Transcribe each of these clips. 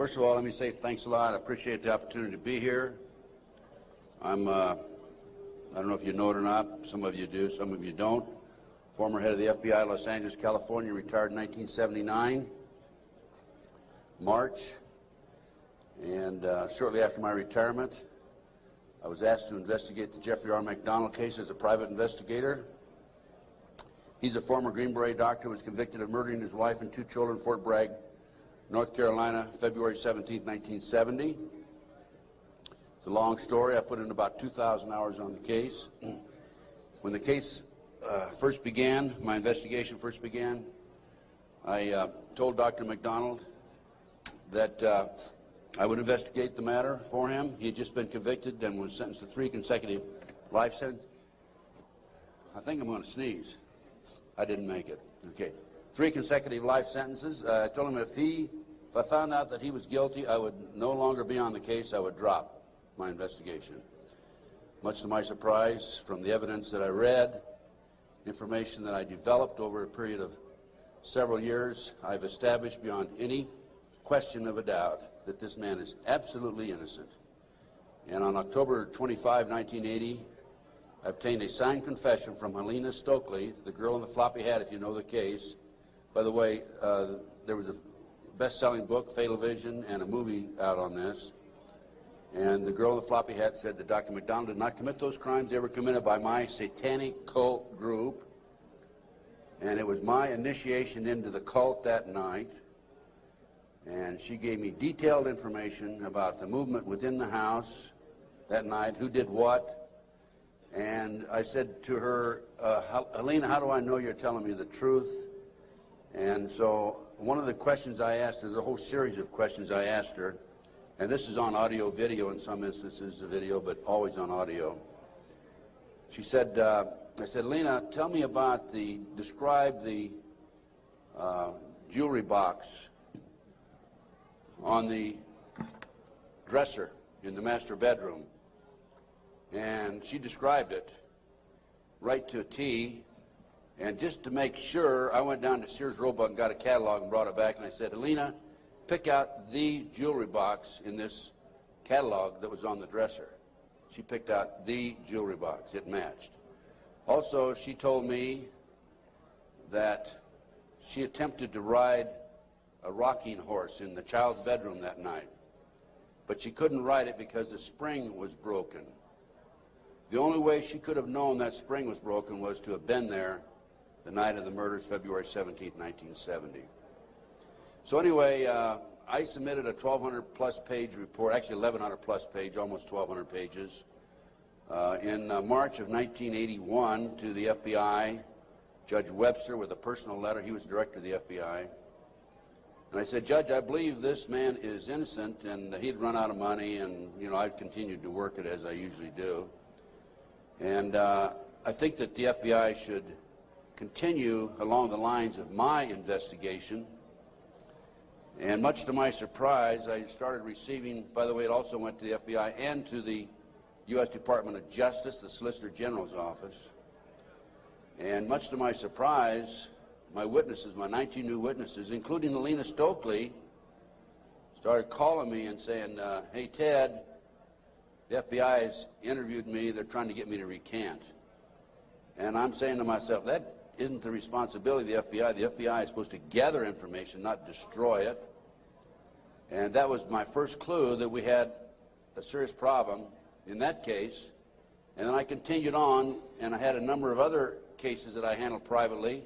First of all, let me say thanks a lot. I appreciate the opportunity to be here. I don't know if you know it or not. Some of you do, some of you don't. Former head of the FBI, Los Angeles, California, retired in 1979, March. And shortly after my retirement, I was asked to investigate the Jeffrey R. McDonald case as a private investigator. He's a former Green Beret doctor who was convicted of murdering his wife and 2 children in Fort Bragg, North Carolina, February 17, 1970. It's a long story. I put in about 2,000 hours on the case. When the case first began, my investigation first began, I told Dr. McDonald that I would investigate the matter for him. He had just been convicted and was sentenced to 3 consecutive life sentences. I think I'm going to sneeze. I didn't make it. Okay. 3 consecutive life sentences. I told him if I found out that he was guilty, I would no longer be on the case. I would drop my investigation. Much to my surprise, from the evidence that I read, information that I developed over a period of several years, I've established beyond any question of a doubt that this man is absolutely innocent. And on October 25, 1980, I obtained a signed confession from Helena Stokely, the girl in the floppy hat, if you know the case. By the way, there was a best-selling book, Fatal Vision, and a movie out on this. And the girl in the floppy hat said that Dr. McDonald did not commit those crimes. They were committed by my satanic cult group. And it was my initiation into the cult that night. And she gave me detailed information about the movement within the house that night, who did what. And I said to her, Helena, how do I know you're telling me the truth? And so one of the questions I asked her, there's a whole series of questions I asked her, and this is on audio video, in some instances a video, but always on audio. She said, I said, Helena, tell me about describe the jewelry box on the dresser in the master bedroom. And she described it right to a T. And just to make sure, I went down to Sears Roebuck and got a catalog and brought it back. And I said, Helena, pick out the jewelry box in this catalog that was on the dresser. She picked out the jewelry box. It matched. Also, she told me that she attempted to ride a rocking horse in the child's bedroom that night, but she couldn't ride it because the spring was broken. The only way she could have known that spring was broken was to have been there the night of the murders, February 17, 1970. So anyway, I submitted a 1,200-plus page report, actually 1,100-plus page, almost 1,200 pages, in March of 1981 to the FBI, Judge Webster, with a personal letter. He was director of the FBI. And I said, Judge, I believe this man is innocent, and he'd run out of money, and, you know, I continued to work it as I usually do. And I think that the FBI should continue along the lines of my investigation. And much to my surprise, I started receiving, by the way, it also went to the FBI and to the U.S. Department of Justice, the Solicitor General's office. And much to my surprise, my witnesses, my 19 new witnesses, including Helena Stokely, started calling me and saying, hey, Ted, the FBI has interviewed me. They're trying to get me to recant. And I'm saying to myself, that isn't the responsibility of the FBI. The FBI is supposed to gather information, not destroy it. And that was my first clue that we had a serious problem in that case. And then I continued on, and I had a number of other cases that I handled privately.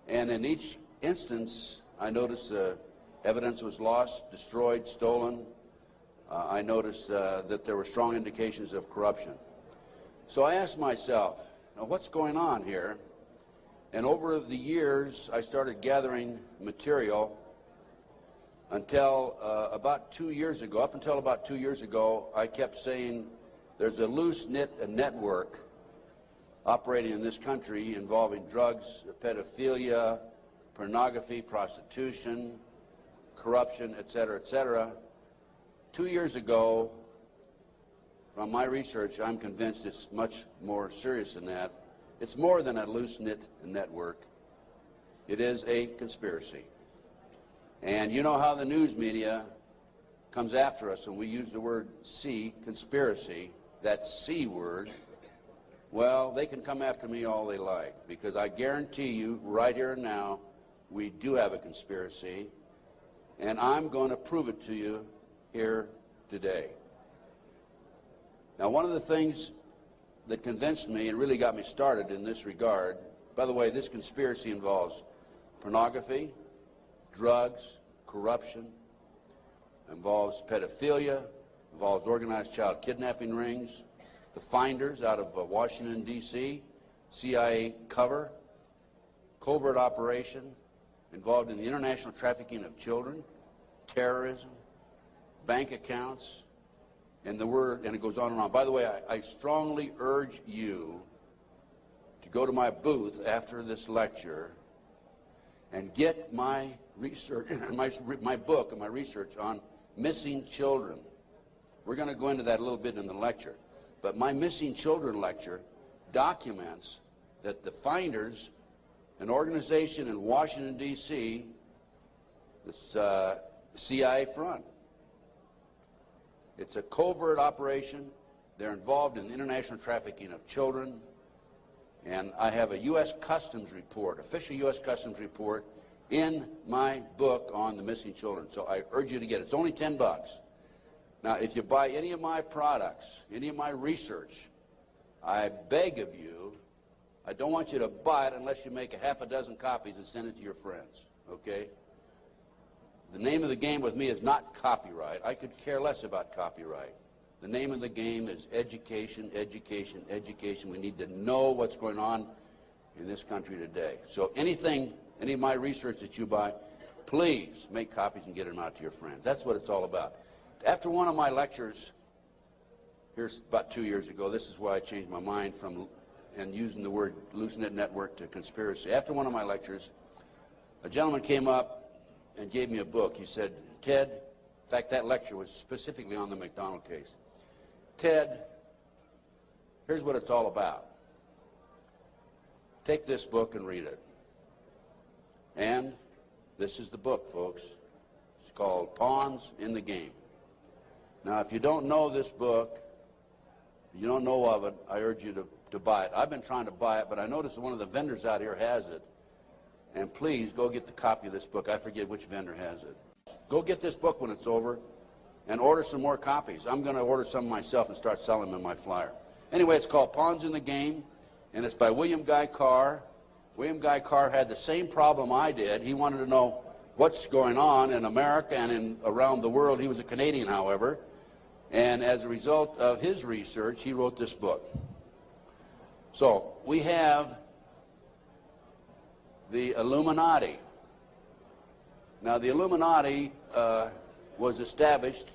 And in each instance, I noticed evidence was lost, destroyed, stolen. I noticed that there were strong indications of corruption. So I asked myself, now what's going on here? And over the years, I started gathering material until about 2 years ago. Up until about 2 years ago, I kept saying there's a loose-knit network operating in this country involving drugs, pedophilia, pornography, prostitution, corruption, et cetera, et cetera. 2 years ago, from my research, I'm convinced it's much more serious than that. It's more than a loose-knit network. It is a conspiracy. And you know how the news media comes after us and we use the word C, conspiracy, that C word, well, they can come after me all they like, because I guarantee you right here and now we do have a conspiracy, and I'm going to prove it to you here today. Now, one of the things that convinced me and really got me started in this regard, by the way, this conspiracy involves pornography, drugs, corruption, involves pedophilia, involves organized child kidnapping rings, the finders out of Washington, D.C., CIA cover, covert operation, involved in the international trafficking of children, terrorism, bank accounts, and it goes on and on. By the way, I strongly urge you to go to my booth after this lecture and get my research, my book and my research on missing children. We're going to go into that a little bit in the lecture. But my missing children lecture documents that the finders, an organization in Washington, D.C., this CIA front. It's a covert operation. They're involved in the international trafficking of children. And I have a U.S. Customs report, official U.S. Customs report, in my book on the missing children. So I urge you to get it. It's only $10. Now, if you buy any of my products, any of my research, I beg of you, I don't want you to buy it unless you make a half a dozen copies and send it to your friends, okay? The name of the game with me is not copyright. I could care less about copyright. The name of the game is education, education, education. We need to know what's going on in this country today. So any of my research that you buy, please make copies and get them out to your friends. That's what it's all about. After one of my lectures, here's about 2 years ago, this is why I changed my mind from and using the word hallucinate network to conspiracy. After one of my lectures, a gentleman came up and gave me a book. He said, Ted, in fact, that lecture was specifically on the McDonald case. Ted, here's what it's all about. Take this book and read it. And this is the book, folks. It's called Pawns in the Game. Now, if you don't know this book, you don't know of it, I urge you to buy it. I've been trying to buy it, but I noticed that one of the vendors out here has it. And please, go get the copy of this book. I forget which vendor has it. Go get this book when it's over and order some more copies. I'm going to order some myself and start selling them in my flyer. Anyway, it's called Pawns in the Game, and it's by William Guy Carr. William Guy Carr had the same problem I did. He wanted to know what's going on in America and around the world. He was a Canadian, however. And as a result of his research, he wrote this book. So we have the Illuminati. Now, the Illuminati was established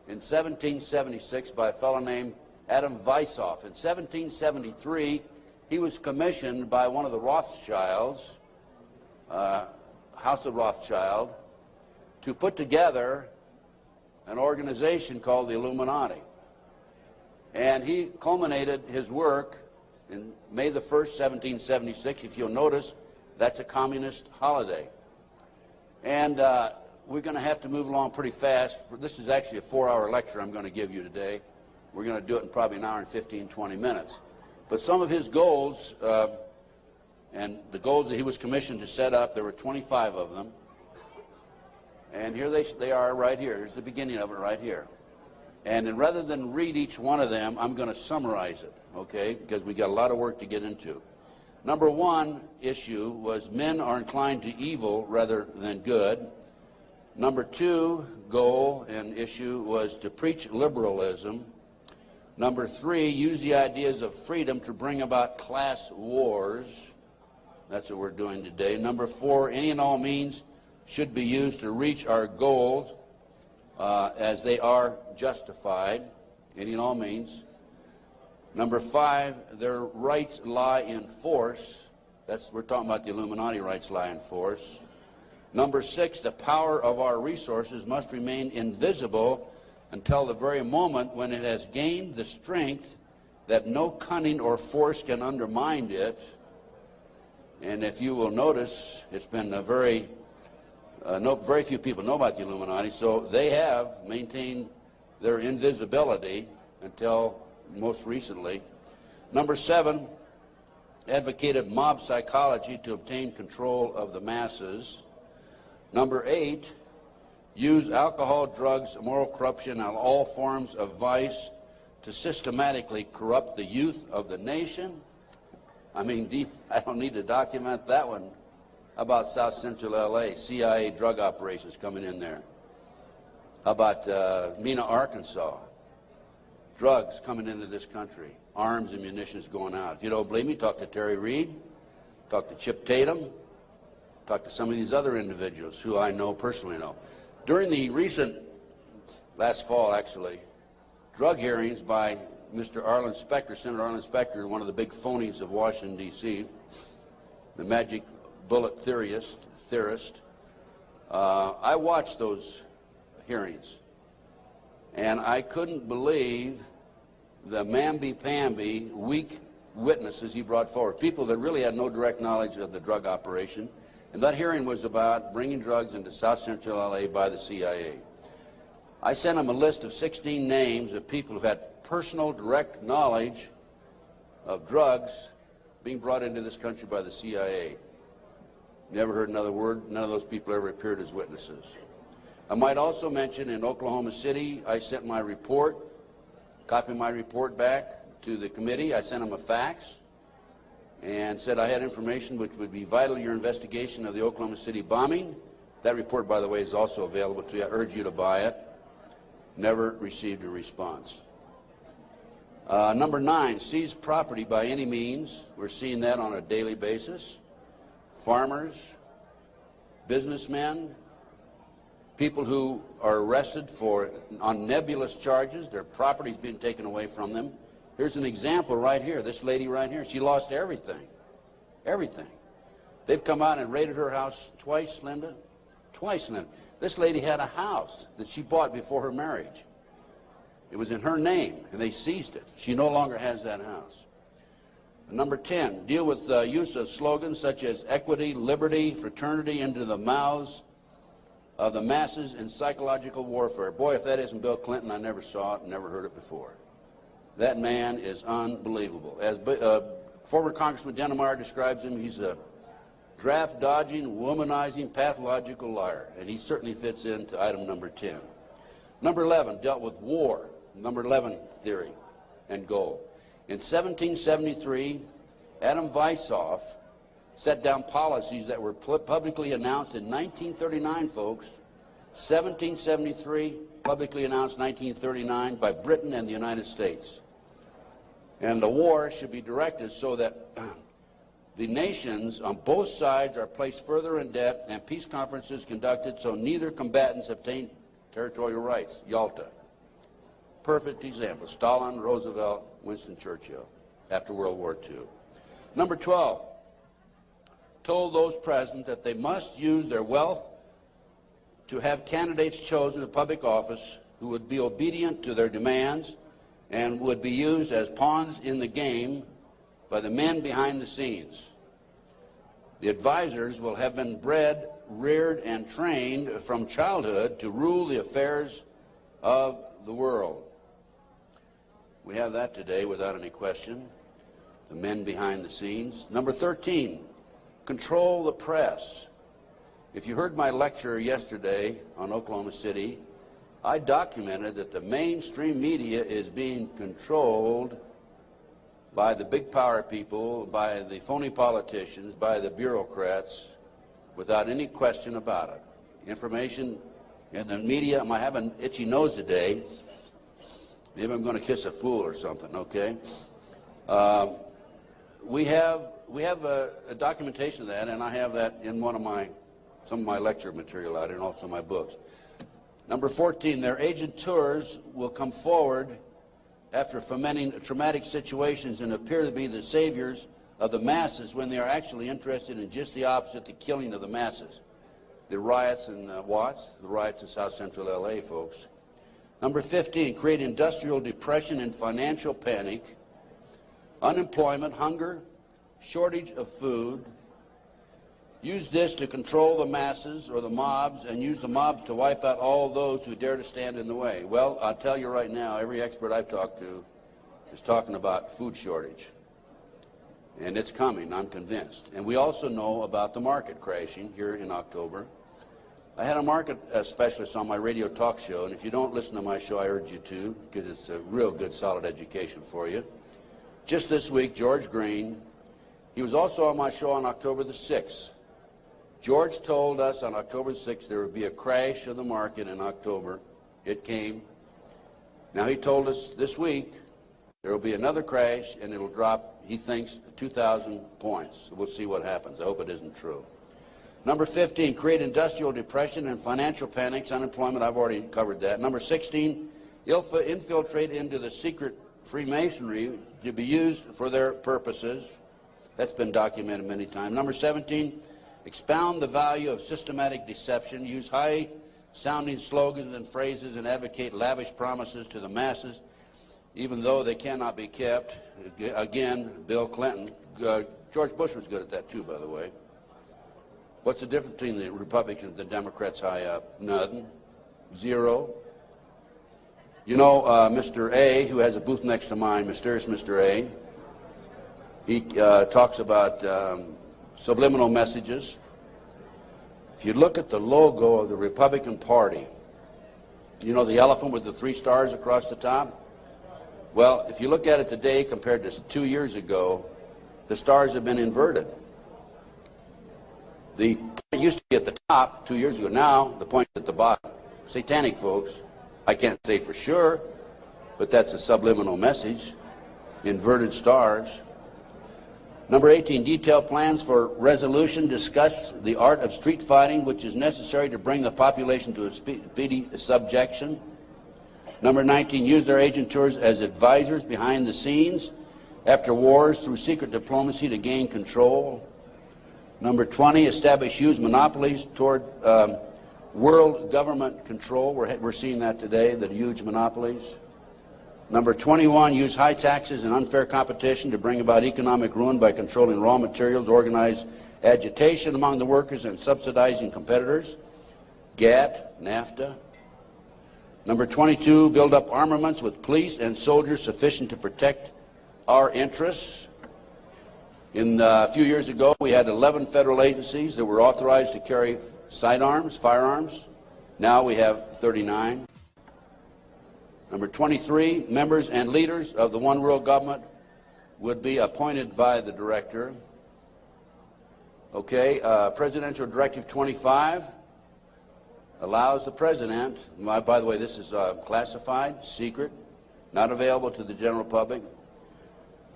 in 1776 by a fellow named Adam Weishaupt. In 1773, he was commissioned by one of the Rothschilds, House of Rothschild, to put together an organization called the Illuminati. And he culminated his work in May the 1st, 1776. If you'll notice, that's a communist holiday. And we're going to have to move along pretty fast. This is actually a 4-hour lecture I'm going to give you today. We're going to do it in probably an hour and 15, 20 minutes. But some of his goals, and the goals that he was commissioned to set up, there were 25 of them. And here they are right here. Here's the beginning of it right here. And rather than read each one of them, I'm going to summarize it, okay, because we got a lot of work to get into. Number one issue was men are inclined to evil rather than good. Number two goal and issue was to preach liberalism. Number three, use the ideas of freedom to bring about class wars. That's what we're doing today. Number four, any and all means should be used to reach our goals as they are justified, any and all means. Number five, their rights lie in force. We're talking about the Illuminati rights lie in force. Number six, the power of our resources must remain invisible until the very moment when it has gained the strength that no cunning or force can undermine it. And if you will notice, it's been a very very few people know about the Illuminati, so they have maintained their invisibility until most recently. Number 7, advocated mob psychology to obtain control of the masses. Number 8, use alcohol, drugs, moral corruption, and all forms of vice to systematically corrupt the youth of the nation. I mean, I don't need to document that one. How about South Central LA, CIA drug operations coming in there? How about Mena, Arkansas? Drugs coming into this country, arms and munitions going out. If you don't believe me, talk to Terry Reid, talk to Chip Tatum, talk to some of these other individuals who I know personally know. During the recent, last fall actually, drug hearings by Mr. Arlen Specter, Senator Arlen Specter, one of the big phonies of Washington, D.C., the magic bullet theorist, I watched those hearings, and I couldn't believe the mamby-pamby, weak witnesses he brought forward, people that really had no direct knowledge of the drug operation. And that hearing was about bringing drugs into South Central LA by the CIA. I sent him a list of 16 names of people who've had personal, direct knowledge of drugs being brought into this country by the CIA. Never heard another word. None of those people ever appeared as witnesses. I might also mention in Oklahoma City, I sent my report, copy my report back to the committee. I sent them a fax and said I had information which would be vital to your investigation of the Oklahoma City bombing. That report, by the way, is also available to you. I urge you to buy it. Never received a response. Number 9, seize property by any means. We're seeing that on a daily basis. Farmers, businessmen, people who are arrested on nebulous charges, their property's being taken away from them. Here's an example right here. This lady right here, she lost everything. Everything. They've come out and raided her house twice, Linda. Twice, Linda. This lady had a house that she bought before her marriage. It was in her name, and they seized it. She no longer has that house. Number 10, deal with the use of slogans such as equity, liberty, fraternity into the mouths of the masses in psychological warfare. Boy, if that isn't Bill Clinton, I never saw it, never heard it before. That man is unbelievable. As former Congressman Dennemeyer describes him, he's a draft-dodging, womanizing, pathological liar, and he certainly fits into item number 10. Number 11 dealt with war, number 11 theory and goal. In 1773, Adam Weishaupt set down policies that were publicly announced in 1939, folks. 1773, publicly announced 1939 by Britain and the United States. And the war should be directed so that the nations on both sides are placed further in debt and peace conferences conducted so neither combatants obtain territorial rights. Yalta. Perfect example. Stalin, Roosevelt, Winston Churchill after World War II. Number 12, told those present that they must use their wealth to have candidates chosen to public office who would be obedient to their demands and would be used as pawns in the game by the men behind the scenes. The advisors will have been bred, reared, and trained from childhood to rule the affairs of the world. We have that today without any question, the men behind the scenes. Number 13, control the press. If you heard my lecture yesterday on Oklahoma City, I documented that the mainstream media is being controlled by the big power people, by the phony politicians, by the bureaucrats, without any question about it. Information in the media, I have an itchy nose today. Maybe I'm going to kiss a fool or something, okay? We have a documentation of that, and I have that in some of my lecture material out and also my books. Number 14, their agenteurs will come forward after fomenting traumatic situations and appear to be the saviors of the masses when they are actually interested in just the opposite, the killing of the masses. The riots in Watts, the riots in South Central LA, folks. Number 15, create industrial depression and financial panic, unemployment, hunger, shortage of food, use this to control the masses or the mobs, and use the mobs to wipe out all those who dare to stand in the way. Well, I'll tell you right now, every expert I've talked to is talking about food shortage. And it's coming, I'm convinced. And we also know about the market crashing here in October. I had a market specialist on my radio talk show, and if you don't listen to my show, I urge you to, because it's a real good, solid education for you. Just this week, George Green, he was also on my show on October the 6th. George told us on October the 6th there would be a crash of the market in October. It came. Now he told us this week there will be another crash, and it'll drop, he thinks, 2,000 points. We'll see what happens. I hope it isn't true. Number 15, create industrial depression and financial panics, unemployment. I've already covered that. Number 16, infiltrate into the secret Freemasonry to be used for their purposes. That's been documented many times. Number 17, expound the value of systematic deception. Use high-sounding slogans and phrases and advocate lavish promises to the masses, even though they cannot be kept. Again, Bill Clinton. George Bush was good at that too, by the way. What's the difference between the Republicans and the Democrats high up? Nothing. Zero. You know, Mr. A, who has a booth next to mine, mysterious Mr. A, he talks about subliminal messages. If you look at the logo of the Republican Party, you know the elephant with the 3 stars across the top? Well, if you look at it today compared to 2 years ago, the stars have been inverted. The point used to be at the top 2 years ago. Now the point's at the bottom. Satanic, folks. I can't say for sure, but that's a subliminal message. Inverted stars. Number 18, detailed plans for resolution. Discuss the art of street fighting, which is necessary to bring the population to a speedy subjection. Number 19, use their agentures as advisors behind the scenes after wars through secret diplomacy to gain control. Number 20, establish huge monopolies toward world government control. We're seeing that today, the huge monopolies. Number 21, use high taxes and unfair competition to bring about economic ruin by controlling raw materials, organize agitation among the workers, and subsidizing competitors. GATT, NAFTA. Number 22, build up armaments with police and soldiers sufficient to protect our interests. A few years ago, we had 11 federal agencies that were authorized to carry sidearms, firearms. Now we have 39. Number 23, members and leaders of the one world government would be appointed by the director. Okay, Presidential Directive 25 allows the president, by the way, this is classified, secret, not available to the general public,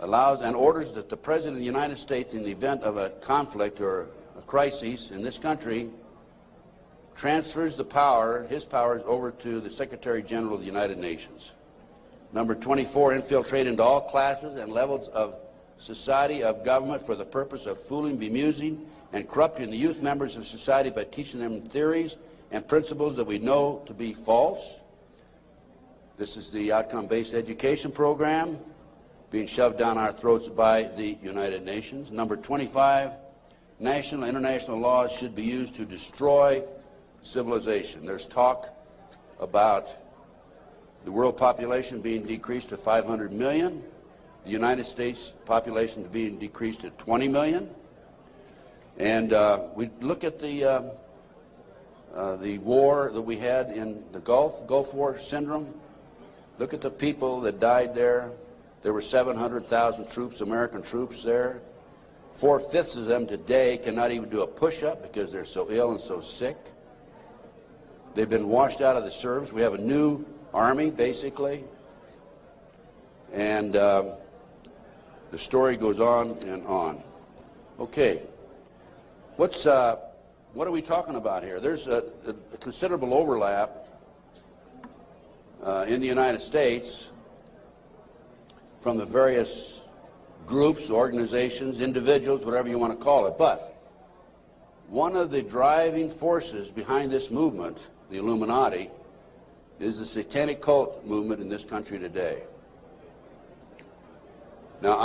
allows and orders that the President of the United States, in the event of a conflict or a crisis in this country, transfers the power, his powers, over to the Secretary General of the United Nations. Number 24, infiltrate into all classes and levels of society, of government, for the purpose of fooling, bemusing, and corrupting the youth members of society by teaching them theories and principles that we know to be false. This is the outcome-based education program being shoved down our throats by the United Nations. Number 25, national and international laws should be used to destroy civilization. There's talk about the world population being decreased to 500 million, the United States population being decreased to 20 million. And we look at the war that we had in the Gulf War syndrome. Look at the people that died there. There were 700,000 troops, American troops there. 4/5 of them today cannot even do a push-up because they're so ill and so sick. They've been washed out of the service. We have a new army, basically. And the story goes on and on. Okay. What are we talking about here? There's a considerable overlap in the United States from the various groups, organizations, individuals, whatever you want to call it. But one of the driving forces behind this movement, the Illuminati, is the satanic cult movement in this country today. Now,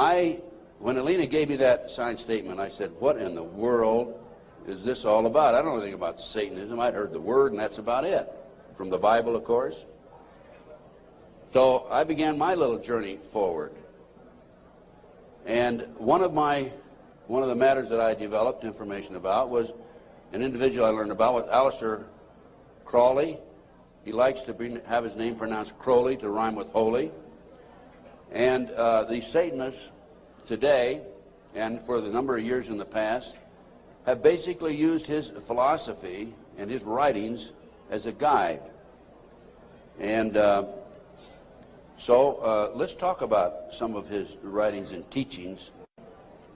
when Alina gave me that signed statement, I said, what in the world is this all about? I don't know anything about Satanism. I'd heard the word, and that's about it. From the Bible, of course. So I began my little journey forward. And one of the matters that I developed information about was an individual I learned about was Aleister Crowley. He likes to have his name pronounced Crowley to rhyme with holy. And the Satanists today, and for the number of years in the past, have basically used his philosophy and his writings as a guide. And so let's talk about some of his writings and teachings.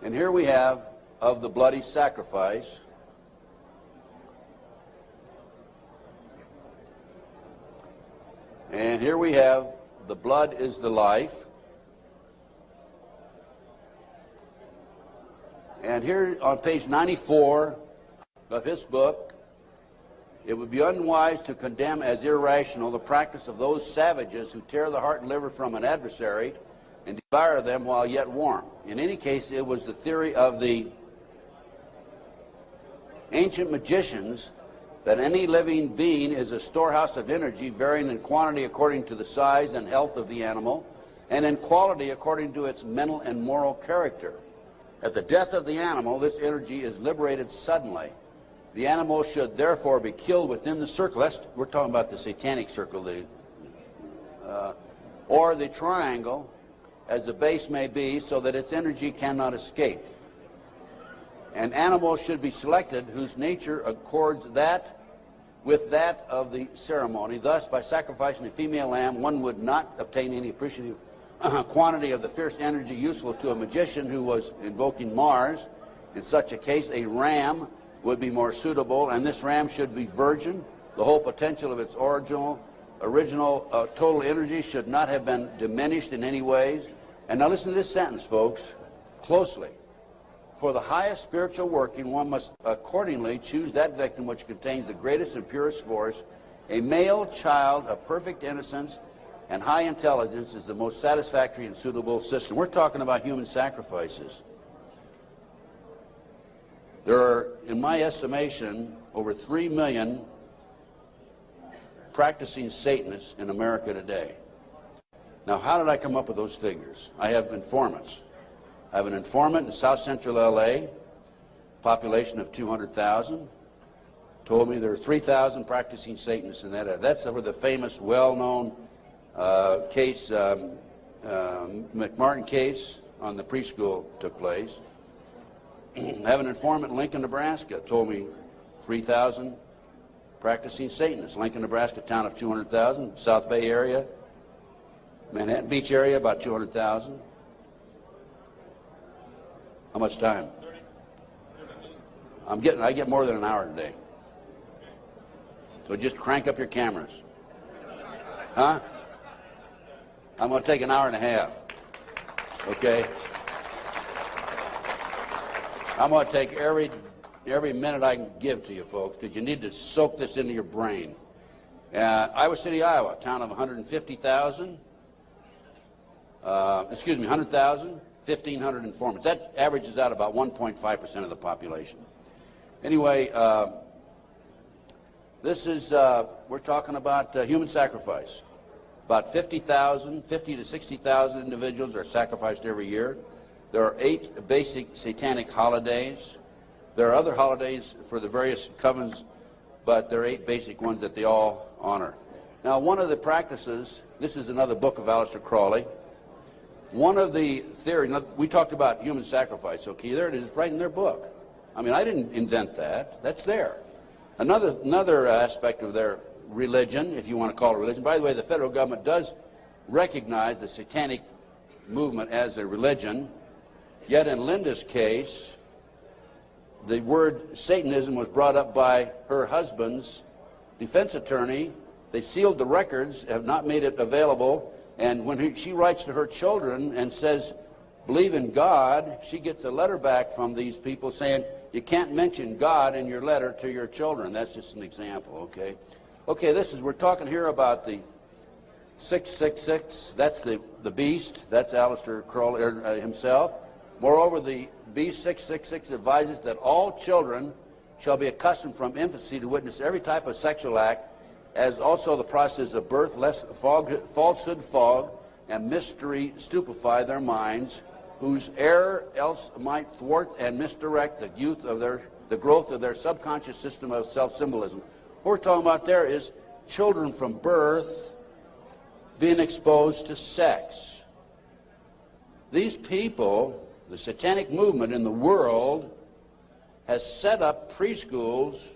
And here we have Of the Bloody Sacrifice. And here we have The Blood is the Life. And here on page 94 of his book, it would be unwise to condemn as irrational the practice of those savages who tear the heart and liver from an adversary and devour them while yet warm. In any case, it was the theory of the ancient magicians that any living being is a storehouse of energy varying in quantity according to the size and health of the animal, and in quality according to its mental and moral character. At the death of the animal, this energy is liberated suddenly. The animal should therefore be killed within the circle. We're talking about the satanic circle, or the triangle, as the base may be, so that its energy cannot escape. An animal should be selected whose nature accords that with that of the ceremony. Thus, by sacrificing a female lamb, one would not obtain any appreciative quantity of the fierce energy useful to a magician who was invoking Mars. In such a case, a ram would be more suitable, and this ram should be virgin. The whole potential of its original total energy should not have been diminished in any ways. And now listen to this sentence, folks, closely. For the highest spiritual working, one must accordingly choose that victim which contains the greatest and purest force. A male child of perfect innocence and high intelligence is the most satisfactory and suitable system. We're talking about human sacrifices. There are, in my estimation, over 3 million practicing Satanists in America today. Now, how did I come up with those figures? I have informants. I have an informant in South Central LA, population of 200,000, told me there are 3,000 practicing Satanists in that area. That's where the famous, well-known case, McMartin case on the preschool took place. I have an informant in Lincoln, Nebraska, told me 3,000 practicing Satanists. Lincoln, Nebraska, town of 200,000, South Bay area, Manhattan Beach area, about 200,000. How much time? I get more than an hour today. So just crank up your cameras. Huh? I'm going to take an hour and a half. Okay? I'm going to take every minute I can give to you folks, because you need to soak this into your brain. Iowa City, Iowa, town of 150,000. 100,000. 1,500 informants. That averages out about 1.5% of the population. Anyway, this is, we're talking about human sacrifice. About 50 to 60,000 individuals are sacrificed every year. There are 8 basic satanic holidays. There are other holidays for the various covens, but there are 8 basic ones that they all honor. Now, one of the practices, this is another book of Aleister Crowley. One of the theories, we talked about human sacrifice, okay, there it is, right in their book. I mean, I didn't invent that. That's there. Another aspect of their religion, if you want to call it religion, by the way, the federal government does recognize the satanic movement as a religion, yet in Linda's case, the word Satanism was brought up by her husband's defense attorney. They sealed the records, have not made it available. And when she writes to her children and says, believe in God, she gets a letter back from these people saying, you can't mention God in your letter to your children. That's just an example, okay? Okay, we're talking here about the 666. That's the beast. That's Aleister Crowley himself. Moreover, the beast 666 advises that all children shall be accustomed from infancy to witness every type of sexual act, as also the process of birth, lest falsehood fog and mystery stupefy their minds, whose error else might thwart and misdirect the growth of their subconscious system of self-symbolism. What we're talking about there is children from birth being exposed to sex. These people, the satanic movement in the world, has set up preschools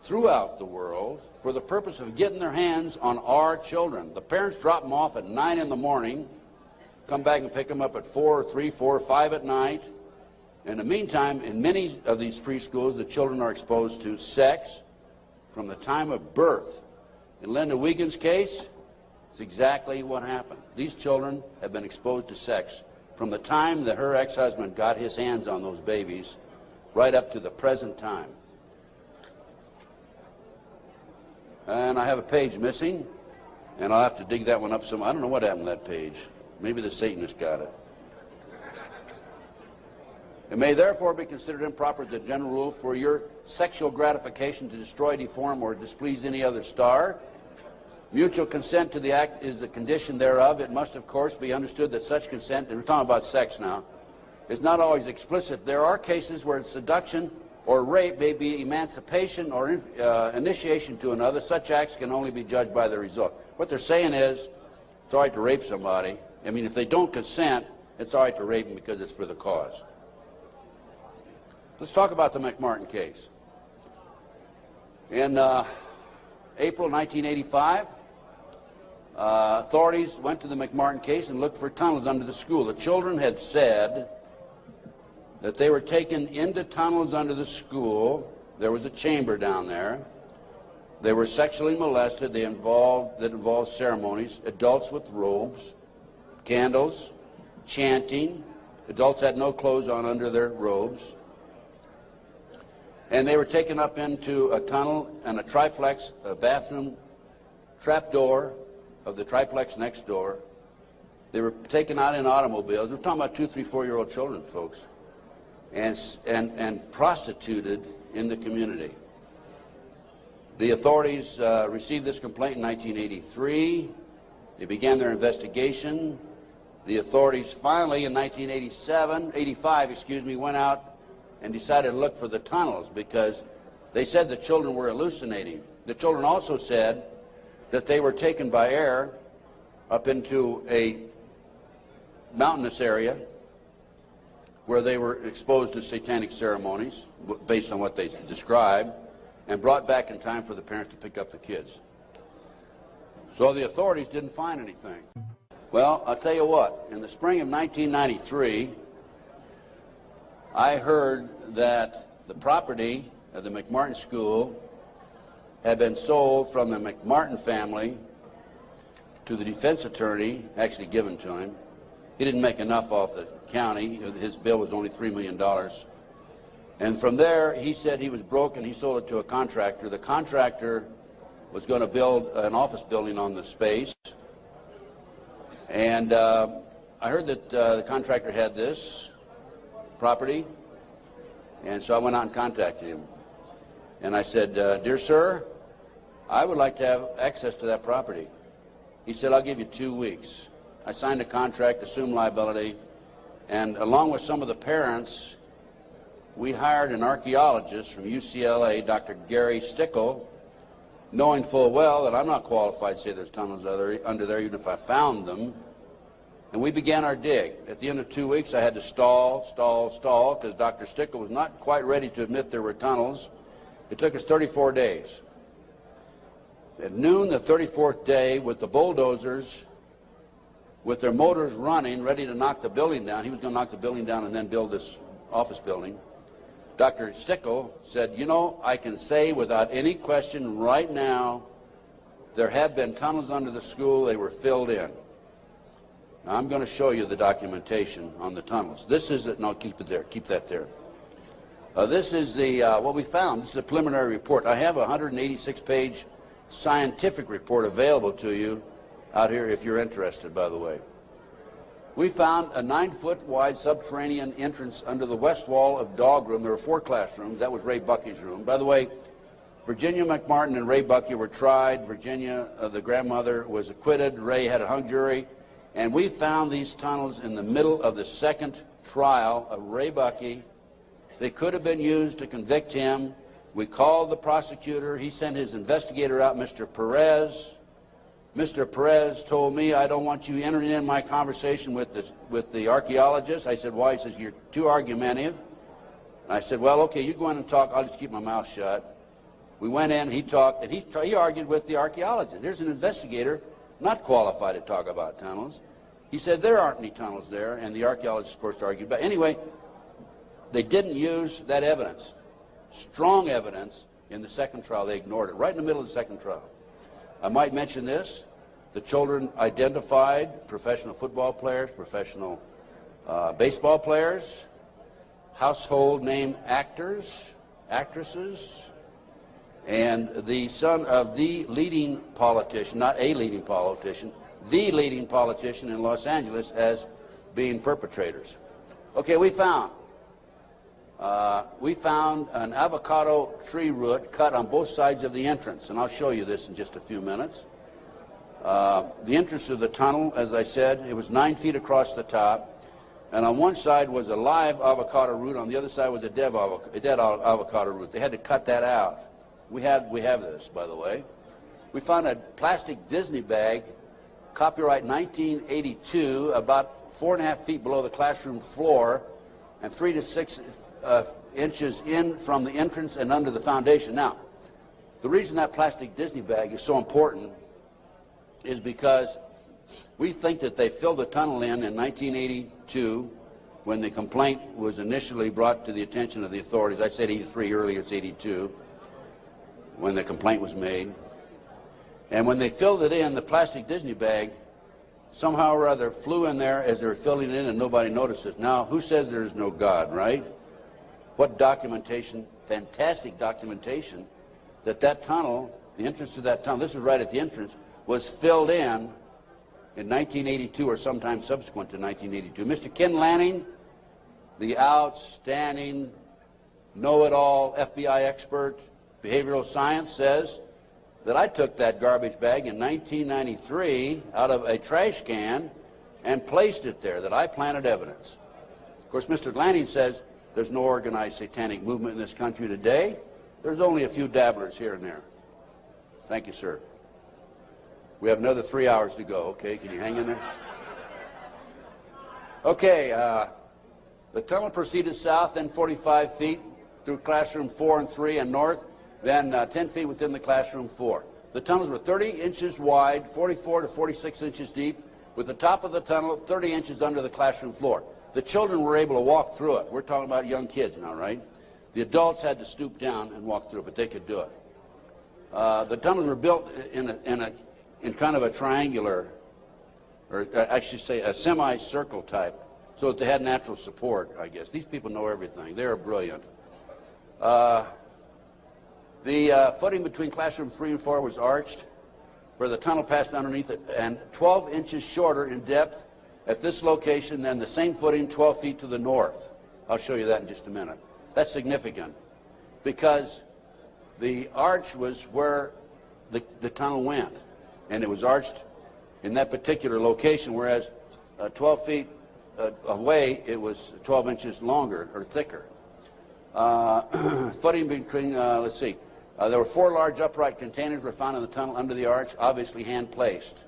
throughout the world for the purpose of getting their hands on our children. The parents drop them off at 9 in the morning, come back and pick them up at 4, 3, 4, 5 at night. In the meantime, in many of these preschools, the children are exposed to sex from the time of birth. In Linda Wiegand's case, it's exactly what happened. These children have been exposed to sex from the time that her ex-husband got his hands on those babies right up to the present time. And I have a page missing, and I'll have to dig that one up some. I don't know what happened to that page. Maybe the Satanist got it. It may therefore be considered improper as a general rule for your sexual gratification to destroy, deform, or displease any other star. Mutual consent to the act is the condition thereof. It must, of course, be understood that such consent, and we're talking about sex now, is not always explicit. There are cases where seduction or rape may be emancipation or initiation to another. Such acts can only be judged by the result. What they're saying is, it's all right to rape somebody. I mean, if they don't consent, it's all right to rape them because it's for the cause. Let's talk about the McMartin case. In April 1985, authorities went to the McMartin case and looked for tunnels under the school. The children had said that they were taken into tunnels under the school. There was a chamber down there. They were sexually molested. That involved ceremonies, adults with robes, candles, chanting. Adults had no clothes on under their robes. And they were taken up into a tunnel and a triplex, a bathroom trap door of the triplex next door. They were taken out in automobiles. We're talking about 2, 3, 4-year-old children, folks, and prostituted in the community. The authorities received this complaint in 1983. They began their investigation. The authorities finally, in 1985, went out and decided to look for the tunnels because they said the children were hallucinating. The children also said that they were taken by air up into a mountainous area where they were exposed to satanic ceremonies based on what they described and brought back in time for the parents to pick up the kids. So the authorities didn't find anything. Well, I'll tell you what, in the spring of 1993, I heard that the property of the McMartin School had been sold from the McMartin family to the defense attorney, actually given to him. He didn't make enough off the county. His bill was only $3 million. And from there, he said he was broke and he sold it to a contractor. The contractor was going to build an office building on the space. And I heard that the contractor had this property, and so I went out and contacted him. And I said, dear sir, I would like to have access to that property. He said, I'll give you 2 weeks. I signed a contract, assumed liability, and along with some of the parents, we hired an archaeologist from UCLA, Dr. Gary Stickle, knowing full well that I'm not qualified to say there's tunnels under there, even if I found them. And we began our dig. At the end of 2 weeks, I had to stall, because Dr. Stickle was not quite ready to admit there were tunnels. It took us 34 days. At noon the 34th day, with the bulldozers, with their motors running, ready to knock the building down, he was going to knock the building down and then build this office building, Dr. Stickle said, you know, I can say without any question right now, there have been tunnels under the school. They were filled in. Now, I'm going to show you the documentation on the tunnels. This is it. No, keep it there. Keep that there. This is the what we found. This is a preliminary report. I have a 186-page scientific report available to you out here if you're interested, by the way. We found a 9-foot wide subterranean entrance under the west wall of dog room. There were 4 classrooms. That was Ray Bucky's room. By the way, Virginia McMartin and Ray Bucky were tried. Virginia, the grandmother, was acquitted. Ray had a hung jury. And we found these tunnels in the middle of the second trial of Ray Bucky. They could have been used to convict him. We called the prosecutor. He sent his investigator out, Mr. Perez. Mr. Perez told me, I don't want you entering in my conversation with the archaeologist. I said, why? He says, you're too argumentative. And I said, well, okay, you go in and talk. I'll just keep my mouth shut. We went in, he talked, and he argued with the archaeologist. There's an investigator not qualified to talk about tunnels. He said there aren't any tunnels there, and the archaeologist, of course, argued. But anyway, they didn't use that evidence, strong evidence, in the second trial. They ignored it, right in the middle of the second trial. I might mention this. The children identified professional football players, professional baseball players, household name actors, actresses, and the son of the leading politician, not a leading politician, the leading politician in Los Angeles as being perpetrators. Okay, we found an avocado tree root cut on both sides of the entrance, and I'll show you this in just a few minutes. The entrance to the tunnel, as I said, it was 9 feet across the top, and on one side was a live avocado root, on the other side was a dead avocado root. They had to cut that out. We have this, by the way. We found a plastic Disney bag, copyright 1982, about 4.5 feet below the classroom floor, and 3 to 6 inches in from the entrance and under the foundation. Now, the reason that plastic Disney bag is so important is because we think that they filled the tunnel in 1982 when the complaint was initially brought to the attention of the authorities. I said 83 earlier, it's 82 when the complaint was made. And when they filled it in, the plastic Disney bag somehow or other flew in there as they were filling it in and nobody noticed it. Now, who says there is no God, right? What documentation, fantastic documentation, that tunnel, the entrance to that tunnel, this was right at the entrance, was filled in 1982 or sometime subsequent to 1982. Mr. Ken Lanning, the outstanding, know-it-all FBI expert, behavioral science, says that I took that garbage bag in 1993 out of a trash can and placed it there, that I planted evidence. Of course, Mr. Lanning says there's no organized satanic movement in this country today. There's only a few dabblers here and there. Thank you, sir. We have another 3 hours to go. Okay, can you hang in there? Okay, the tunnel proceeded south, then 45 feet through classroom 4 and 3 and north, then 10 feet within the classroom 4. The tunnels were 30 inches wide, 44 to 46 inches deep, with the top of the tunnel 30 inches under the classroom floor. The children were able to walk through it. We're talking about young kids now, right? The adults had to stoop down and walk through it, but they could do it. The tunnels were built in kind of a triangular, or I should say a semicircle type, so that they had natural support, I guess. These people know everything. They are brilliant. The footing between classroom 3 and 4 was arched, where the tunnel passed underneath it, and 12 inches shorter in depth at this location than the same footing 12 feet to the north. I'll show you that in just a minute. That's significant, because the arch was where the tunnel went, and it was arched in that particular location, whereas 12 feet away, it was 12 inches longer or thicker. Footing between, let's see, there were 4 large upright containers were found in the tunnel under the arch, obviously hand-placed.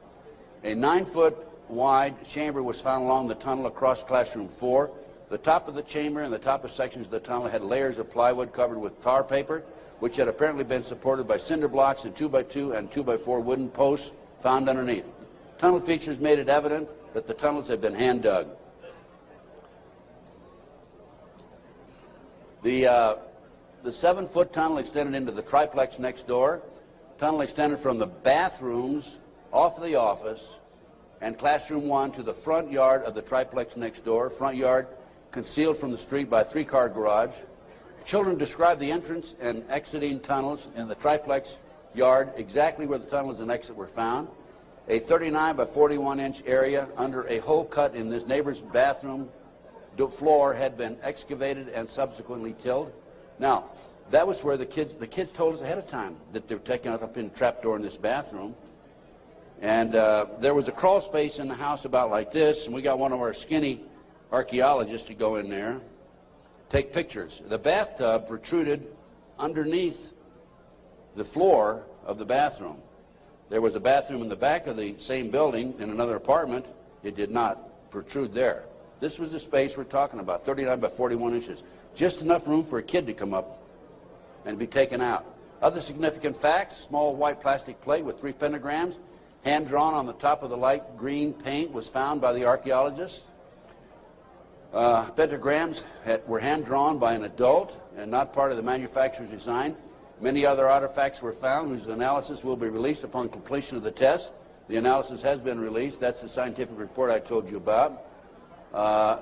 A 9-foot wide chamber was found along the tunnel across classroom 4. The top of the chamber and the top of sections of the tunnel had layers of plywood covered with tar paper, which had apparently been supported by cinder blocks and 2x2 and 2x4 wooden posts found underneath. Tunnel features made it evident that the tunnels had been hand-dug. The 7-foot tunnel extended into the triplex next door. Tunnel extended from the bathrooms off the office and classroom 1 to the front yard of the triplex next door. Front yard concealed from the street by a 3-car garage. Children described the entrance and exiting tunnels in the triplex yard exactly where the tunnels and exit were found. A 39 by 41 inch area under a hole cut in this neighbor's bathroom floor had been excavated and subsequently tilled. Now, that was where the kids told us ahead of time that they were taking it up in the trapdoor in this bathroom. And there was a crawl space in the house about like this, and we got one of our skinny archaeologists to go in there, take pictures. The bathtub protruded underneath the floor of the bathroom. There was a bathroom in the back of the same building in another apartment. It did not protrude there. This was the space we're talking about, 39 by 41 inches. Just enough room for a kid to come up and be taken out. Other significant facts: small white plastic plate with 3 pentagrams, hand-drawn on the top of the light green paint, was found by the archaeologists. Pentagrams were hand-drawn by an adult and not part of the manufacturer's design. Many other artifacts were found whose analysis will be released upon completion of the test. The analysis has been released. That's the scientific report I told you about.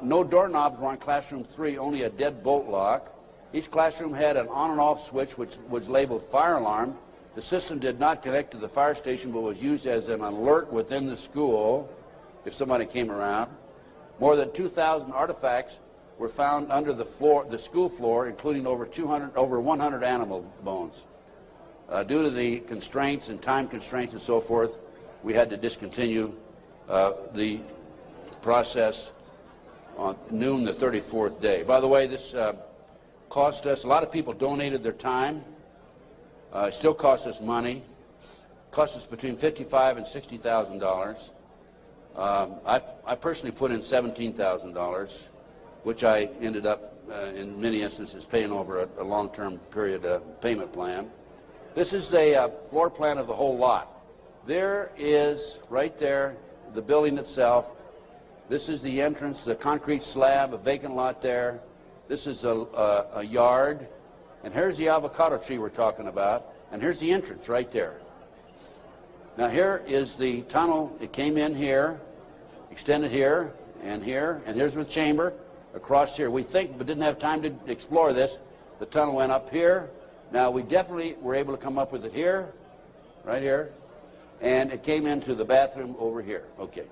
No doorknobs were on classroom 3, only a deadbolt lock. Each classroom had an on and off switch which was labeled fire alarm. The system did not connect to the fire station but was used as an alert within the school if somebody came around. More than 2,000 artifacts were found under the school floor, including over 100 animal bones. Due to the constraints and time constraints and so forth, we had to discontinue the process on noon the 34th day. By the way, this cost us, a lot of people donated their time. It still costs us money. It cost us between $55,000 and $60,000. I personally put in $17,000, which I ended up, in many instances, paying over a long-term period payment plan. This is a floor plan of the whole lot. There is, right there, the building itself. This is the entrance, the concrete slab, a vacant lot there. This is a yard. And here's the avocado tree we're talking about. And here's the entrance right there. Now here is the tunnel. It came in here, extended here, and here's the chamber across here. We think, but didn't have time to explore this, the tunnel went up here. Now we definitely were able to come up with it here, right here, and it came into the bathroom over here. Okay.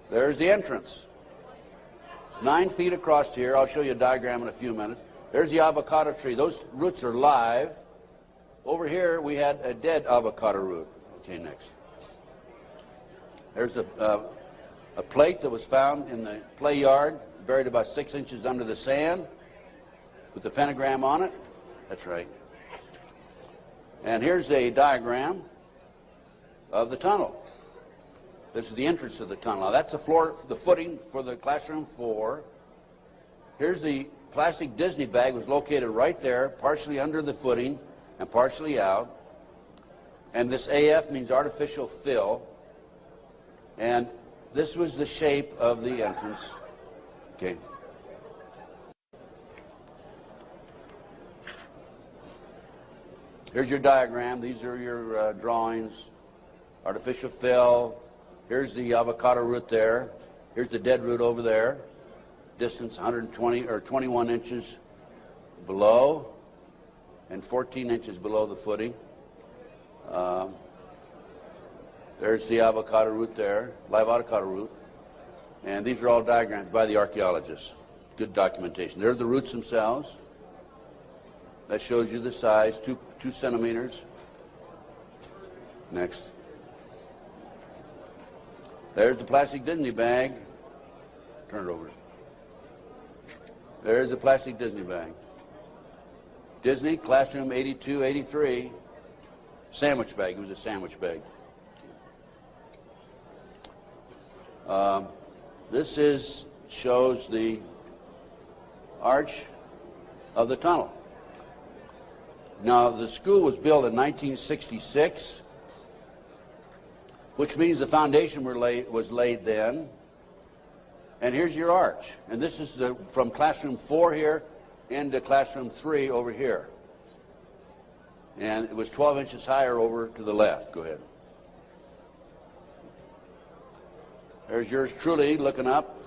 There's the entrance. 9 feet across here. I'll show you a diagram in a few minutes. There's the avocado tree. Those roots are live. Over here we had a dead avocado root. Okay, next. There's a plate that was found in the play yard, buried about 6 inches under the sand, with the pentagram on it. That's right. And here's a diagram of the tunnel. This is the entrance to the tunnel. Now that's the floor, the footing for the classroom 4. Here's the plastic Disney bag, was located right there, partially under the footing and partially out. And this AF means artificial fill. And this was the shape of the entrance. Okay. Here's your diagram. These are your drawings. Artificial fill. Here's the avocado root there. Here's the dead root over there. Distance 120 or 21 inches below and 14 inches below the footing. There's the avocado root there, live avocado root. And these are all diagrams by the archaeologists. Good documentation. There are the roots themselves. That shows you the size, 2 centimeters. Next. There's the plastic Disney bag. Turn it over. There's the plastic Disney bag. Disney, classroom 82, 83. Sandwich bag. It was a sandwich bag. This shows the arch of the tunnel. Now, the school was built in 1966, which means the foundation was laid then. And here's your arch. And this is from classroom 4 here into classroom 3 over here. And it was 12 inches higher over to the left. Go ahead. There's yours truly looking up.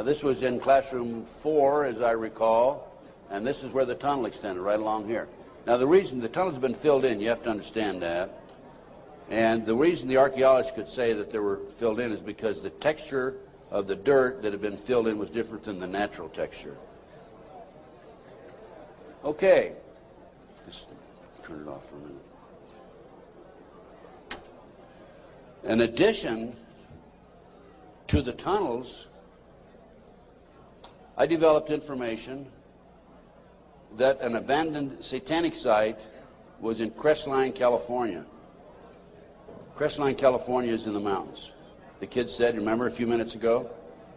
This was in classroom 4, as I recall. And this is where the tunnel extended, right along here. Now, the reason the tunnel's been filled in, you have to understand that. And the reason the archaeologists could say that they were filled in is because the texture of the dirt that had been filled in was different than the natural texture. Okay. Just turn it off for a minute. In addition to the tunnels, I developed information that an abandoned satanic site was in Crestline, California. Crestline, California is in the mountains. The kids said, remember a few minutes ago,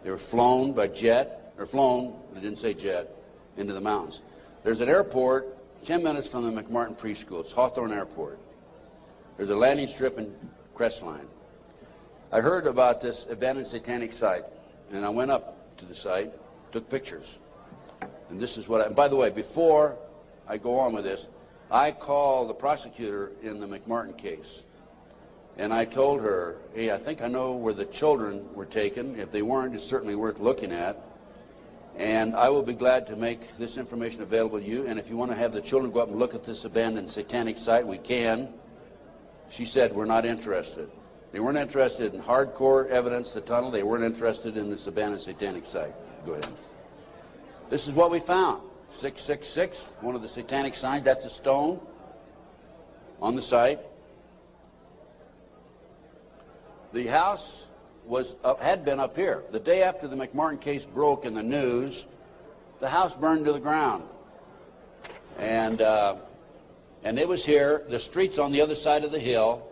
they were flown by jet, or flown, they didn't say jet, into the mountains. There's an airport 10 minutes from the McMartin preschool. It's Hawthorne Airport. There's a landing strip in Crestline. I heard about this abandoned satanic site, and I went up to the site, took pictures. And this is what I, by the way, before I go on with this, I called the prosecutor in the McMartin case. And I told her, hey, I think I know where the children were taken. If they weren't, it's certainly worth looking at. And I will be glad to make this information available to you. And if you want to have the children go up and look at this abandoned satanic site, we can. She said, we're not interested. They weren't interested in hardcore evidence, the tunnel. They weren't interested in this abandoned satanic site. Go ahead. This is what we found. 666, one of the satanic signs. That's a stone on the site. The house was had been up here. The day after the McMartin case broke in the news, the house burned to the ground. And it was here. The street's on the other side of the hill.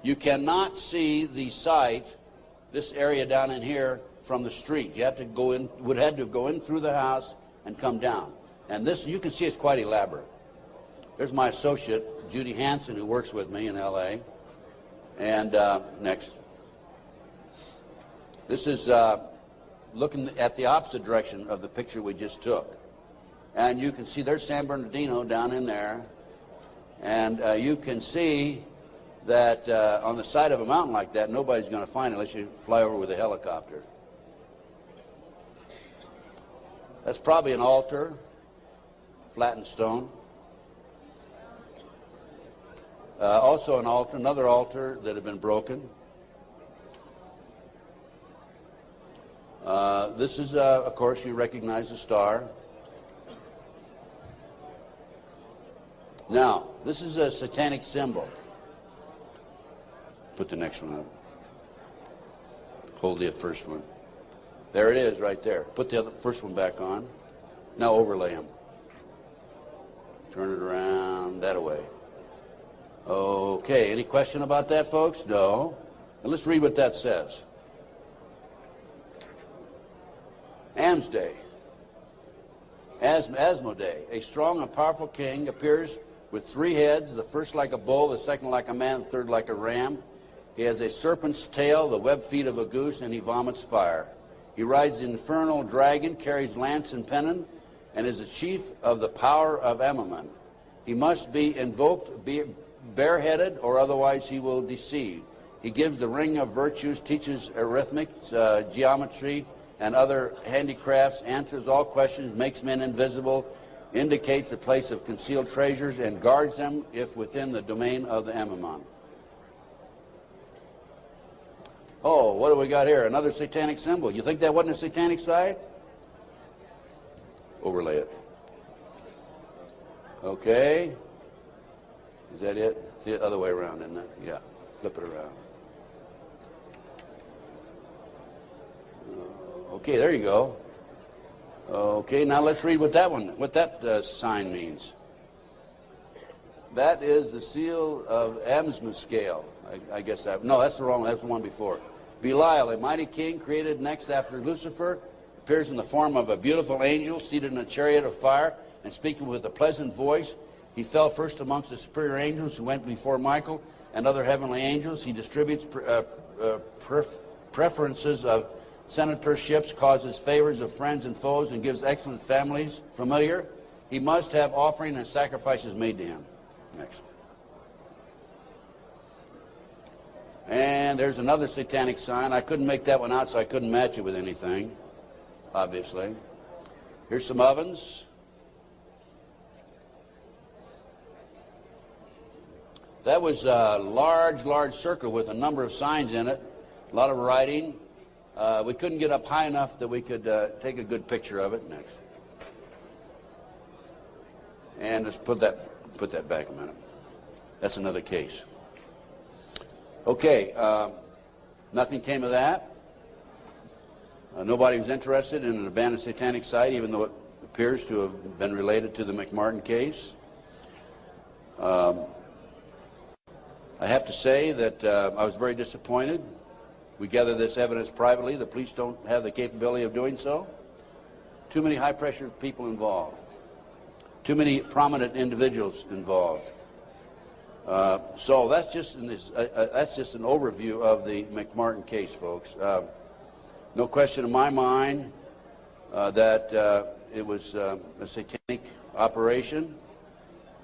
You cannot see the site, this area down in here, from the street. You have to go in, would have to go in through the house and come down. And this, you can see it's quite elaborate. There's my associate, Judy Hansen, who works with me in L.A. And next. This is looking at the opposite direction of the picture we just took. And you can see there's San Bernardino down in there. And you can see that on the side of a mountain like that, nobody's going to find it unless you fly over with a helicopter. That's probably an altar, flattened stone. Also an altar, another altar that had been broken. This is, of course, you recognize the star. Now, this is a satanic symbol. Put the next one up. Hold the first one. There it is right there. Put the first one back on. Now overlay them. Turn it around that way. Okay, any question about that, folks? No. And let's read what that says. Asmodee, a strong and powerful king, appears with 3 heads, the first like a bull, the second like a man, the third like a ram. He has a serpent's tail, the webbed feet of a goose, and he vomits fire. He rides the infernal dragon, carries lance and pennon, and is the chief of the power of Amaman. He must be invoked bareheaded, or otherwise he will deceive. He gives the ring of virtues, teaches arithmetic, geometry, and other handicrafts, answers all questions, makes men invisible, indicates the place of concealed treasures, and guards them if within the domain of the Amaman. Oh, what do we got here? Another satanic symbol. You think that wasn't a satanic site? Overlay it. Okay. Is that it? It's the other way around, isn't it? Yeah. Flip it around. Okay, there you go. Okay, now let's read what that sign means. That is the seal of Amsmascale. I guess that, no, that's the wrong one. That's the one before. Belial, a mighty king created next after Lucifer, appears in the form of a beautiful angel seated in a chariot of fire and speaking with a pleasant voice. He fell first amongst the superior angels who went before Michael and other heavenly angels. He distributes preferences of senatorships, causes favors of friends and foes, and gives excellent families. Familiar? He must have offering and sacrifices made to him. Next. And there's another satanic sign. I couldn't make that one out, so I couldn't match it with anything, obviously. Here's some ovens. That was a large circle with a number of signs in it, a lot of writing. We couldn't get up high enough that we could take a good picture of it. Next. And let's put that back a minute. That's another case. Okay, nothing came of that. Nobody was interested in an abandoned satanic site, even though it appears to have been related to the McMartin case. I have to say that I was very disappointed. We gather this evidence privately. The police don't have the capability of doing so. Too many high-pressure people involved. Too many prominent individuals involved. So that's just an overview of the McMartin case, folks. No question in my mind that it was a satanic operation.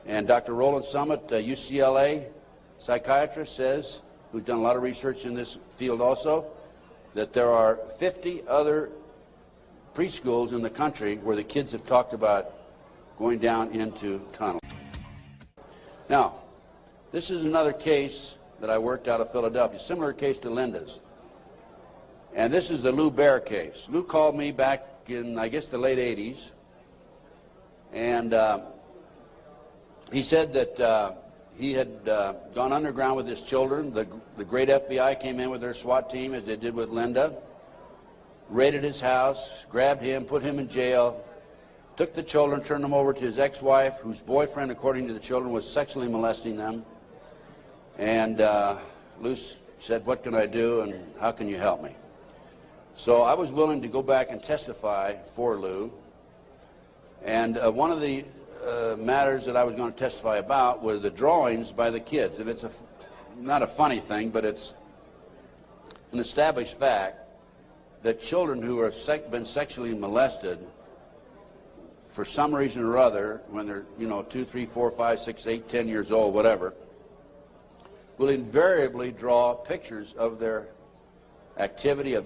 And Dr. Roland Summit, UCLA psychiatrist, says, who's done a lot of research in this field also, that there are 50 other preschools in the country where the kids have talked about going down into tunnels. Now, this is another case that I worked out of Philadelphia, similar case to Linda's. And this is the Lou Bear case. Lou called me back in, I guess, the late 80s. And he said that he had gone underground with his children. The great FBI came in with their SWAT team, as they did with Linda, raided his house, grabbed him, put him in jail, took the children, turned them over to his ex-wife, whose boyfriend, according to the children, was sexually molesting them. And Lou said, "What can I do, and how can you help me?" So I was willing to go back and testify for Lou. And one of the matters that I was going to testify about were the drawings by the kids. And it's not a funny thing, but it's an established fact that children who have been sexually molested for some reason or other, when they're, 2, 3, 4, 5, 6, 8, 10 years old, whatever, will invariably draw pictures of their activity, of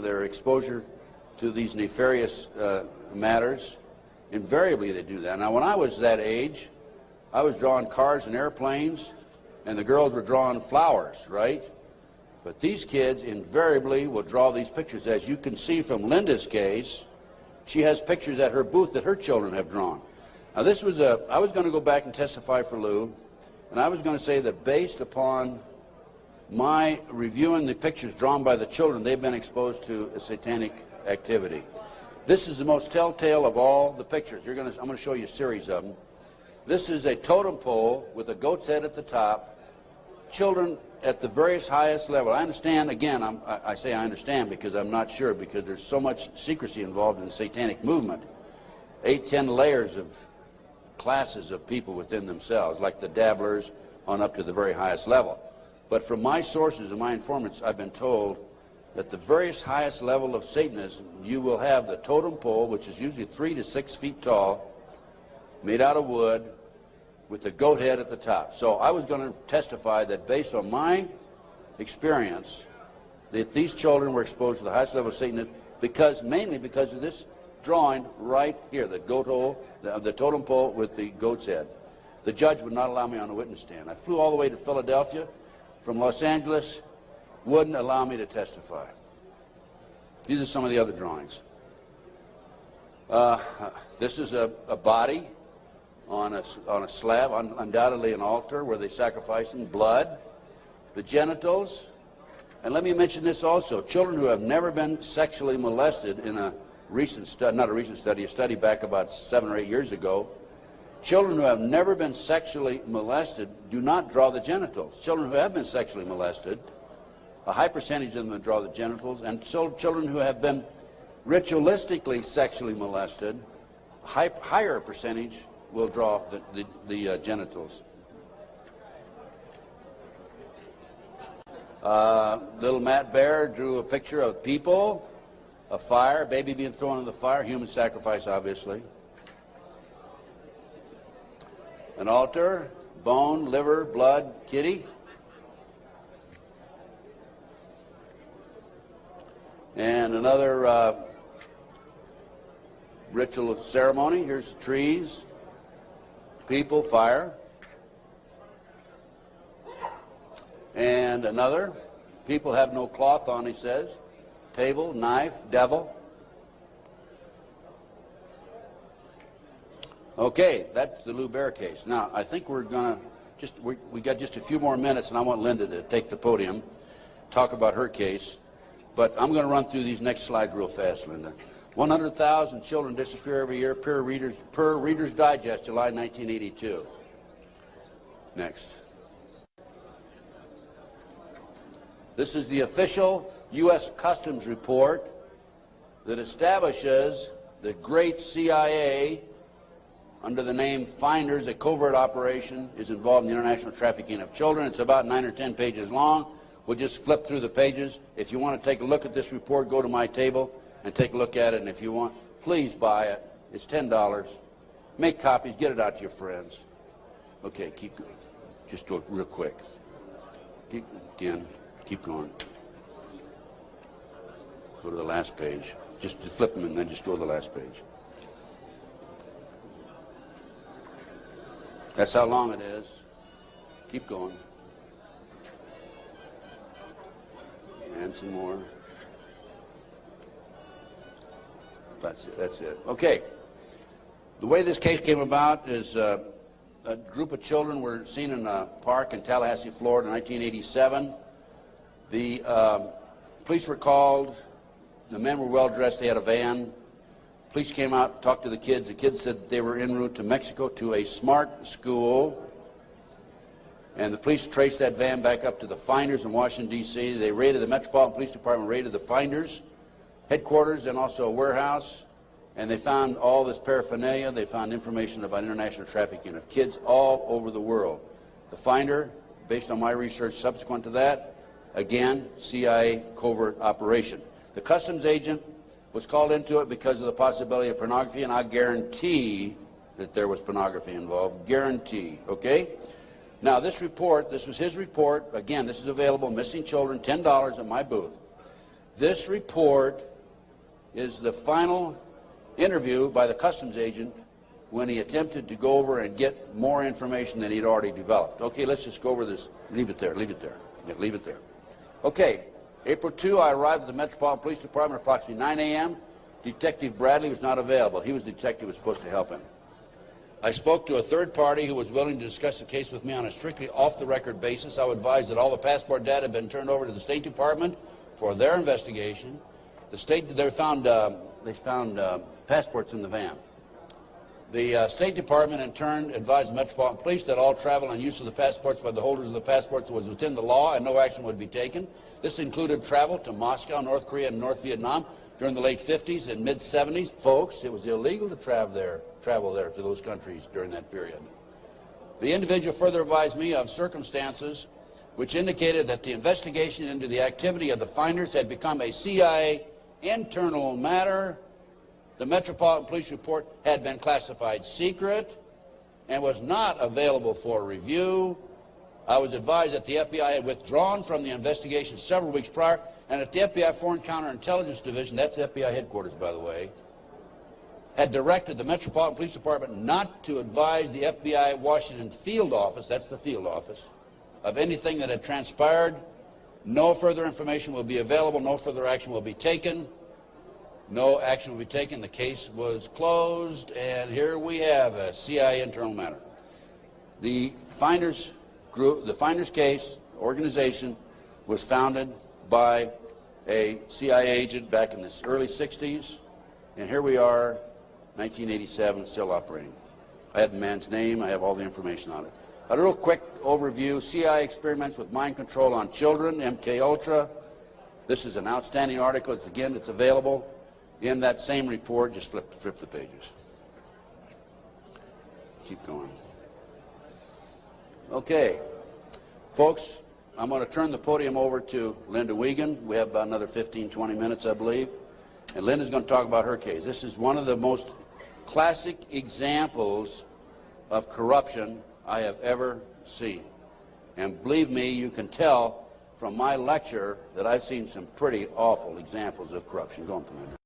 their exposure to these nefarious matters. Invariably they do that. Now, when I was that age, I was drawing cars and airplanes, and the girls were drawing flowers, right? But these kids invariably will draw these pictures. As you can see from Linda's case, she has pictures at her booth that her children have drawn. Now, I was going to go back and testify for Lou, and I was going to say that based upon my reviewing the pictures drawn by the children, they've been exposed to a satanic activity. This is the most telltale of all the pictures. I'm going to show you a series of them. This is a totem pole with a goat's head at the top. Children at the various highest level. I understand, again, I say I understand because I'm not sure, because there's so much secrecy involved in the satanic movement. 8, 10 layers of classes of people within themselves, like the dabblers on up to the very highest level. But from my sources and my informants, I've been told that the various highest level of Satanism, you will have the totem pole, which is usually 3 to 6 feet tall, made out of wood, with the goat head at the top. So I was going to testify that based on my experience, that these children were exposed to the highest level of Satanism mainly because of this drawing right here, the goat hole, the totem pole with the goat's head. The judge would not allow me on the witness stand. I flew all the way to Philadelphia from Los Angeles, wouldn't allow me to testify. These are some of the other drawings. This is a body on a slab, undoubtedly an altar where they sacrifice in blood, the genitals. And let me mention this also. Children who have never been sexually molested in a recent study, not a recent study, a study back about 7 or 8 years ago, children who have never been sexually molested do not draw the genitals. Children who have been sexually molested, a high percentage of them draw the genitals, and children who have been ritualistically sexually molested, higher percentage will draw the genitals. Little Matt Bear drew a picture of people, a fire, a baby being thrown in the fire, human sacrifice, obviously. An altar, bone, liver, blood, kitty. And another ritual ceremony. Here's the trees, people, fire. And another, people have no cloth on, he says. Table, knife, devil. Okay, that's the Lou Bear case. Now, I think we're going to we got just a few more minutes, and I want Linda to take the podium, talk about her case. But I'm going to run through these next slides real fast, Linda. 100,000 children disappear every year per Reader's Digest, July 1982. Next. This is the official U.S. Customs report that establishes the great CIA, under the name Finders, a covert operation, is involved in the international trafficking of children. It's about 9 or 10 pages long. We'll just flip through the pages. If you want to take a look at this report, go to my table and take a look at it. And if you want, please buy it. It's $10. Make copies. Get it out to your friends. Okay, keep going. Just do it real quick. Keep going. Go to the last page. Just flip them and then just go to the last page. That's how long it is. Keep going. And some more. That's it. That's it. Okay. The way this case came about is a group of children were seen in a park in Tallahassee, Florida in 1987. The police were called. The men were well dressed. They had a van. Police came out, talked to the kids. The kids said that they were en route to Mexico to a smart school. And the police traced that van back up to the Finders in Washington, D.C. They raided, the Metropolitan Police Department raided the Finders headquarters and also a warehouse. And they found all this paraphernalia. They found information about international trafficking of kids all over the world. The Finder, based on my research subsequent to that, again, CIA covert operation. The customs agent was called into it because of the possibility of pornography, and I guarantee that there was pornography involved. Guarantee, okay? Now, this report, this was his report. Again, this is available, Missing Children, $10 at my booth. This report is the final interview by the customs agent when he attempted to go over and get more information than he'd already developed. Okay, let's just go over this. Leave it there, leave it there. Yeah, leave it there. Okay. April 2, I arrived at the Metropolitan Police Department at approximately 9 a.m. Detective Bradley was not available. He was the detective who was supposed to help him. I spoke to a third party who was willing to discuss the case with me on a strictly off-the-record basis. I would advise that all the passport data had been turned over to the State Department for their investigation. They found passports in the van. The State Department, in turn, advised the Metropolitan Police that all travel and use of the passports by the holders of the passports was within the law and no action would be taken. This included travel to Moscow, North Korea, and North Vietnam during the late 50s and mid-70s. Folks, it was illegal to travel there to those countries during that period. The individual further advised me of circumstances which indicated that the investigation into the activity of the Finders had become a CIA internal matter. The Metropolitan Police report had been classified secret and was not available for review. I was advised that the FBI had withdrawn from the investigation several weeks prior, and that the FBI Foreign Counterintelligence Division, that's FBI headquarters, by the way, had directed the Metropolitan Police Department not to advise the FBI Washington field office, that's the field office, of anything that had transpired. No further information will be available. No further action will be taken. No action will be taken. The case was closed, and here we have a CIA internal matter. The Finders group, the Finders case organization, was founded by a CIA agent back in the early 60s, and here we are, 1987, still operating. I have the man's name. I have all the information on it. A real quick overview: CIA experiments with mind control on children, MKUltra. This is an outstanding article. It's available in that same report. Just flip the pages. Keep going. Okay, folks, I'm going to turn the podium over to Linda Wiegand. We have about another 15, 20 minutes, I believe. And Linda's going to talk about her case. This is one of the most classic examples of corruption I have ever seen. And believe me, you can tell from my lecture that I've seen some pretty awful examples of corruption. Go on, Linda.